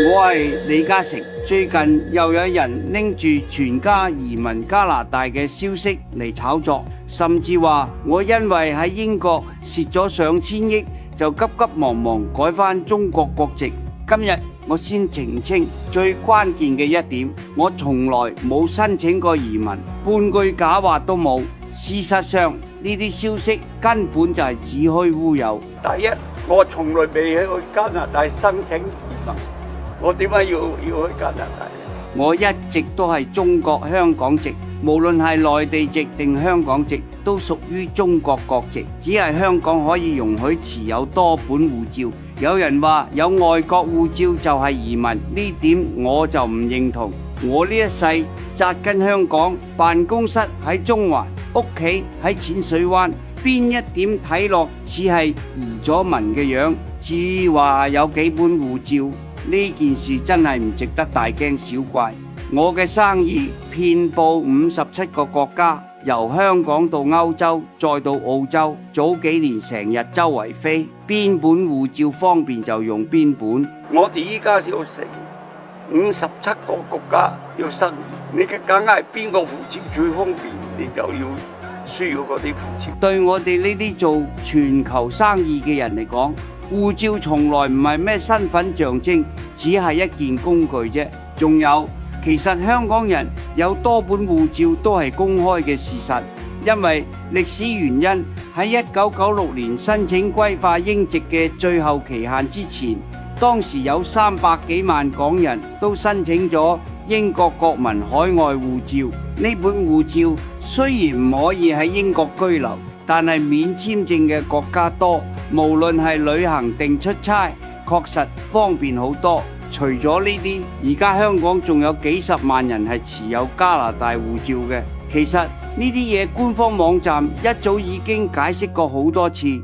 我係李嘉誠。最近又有人拎住全家移民加拿大嘅消息嚟炒作，甚至話我因為喺英國蝕咗上千億，就急急忙忙改返中國國籍。今日我先澄清最關鍵嘅一點，我從來冇申請過移民，半句假話都冇。事實上呢啲消息根本就係子虛烏有。第一，我從來未去加拿大申請移民，我點解要去加拿大？我一直都係中國香港籍，無論係內地籍定香港籍，都屬於中國國籍，只係香港可以容許持有多本護照。有人話有外國護照就係移民，呢點我就唔認同。我呢一世扎根香港，辦公室喺中環，屋企喺淺水灣，邊一點睇落似係移咗民嘅樣？至於話有幾本護照，呢件事真係唔值得大驚小怪。我嘅生意遍佈57個國家，由香港到歐洲，再到澳洲。早幾年成日周圍飛，邊本護照方便就用邊本。我哋依家要成57個國家要生意，你嘅梗係邊個護照最方便，你就要需要嗰啲護照。對我哋呢啲做全球生意嘅人嚟講，護照從來唔係咩身份象徵，只係一件工具啫。仲有，其實香港人有多本護照都係公開嘅事實，因為歷史原因，喺1996年申請歸化英籍嘅最後期限之前，當時有300幾萬港人都申請咗英國國民海外護照。呢本護照雖然唔可以喺英國居留，但係免簽證嘅國家多，無論係旅行定出差，確實方便好多。除咗呢啲，而家香港仲有幾十萬人係持有加拿大護照嘅。其實呢啲嘢官方網站一早已經解釋過好多次。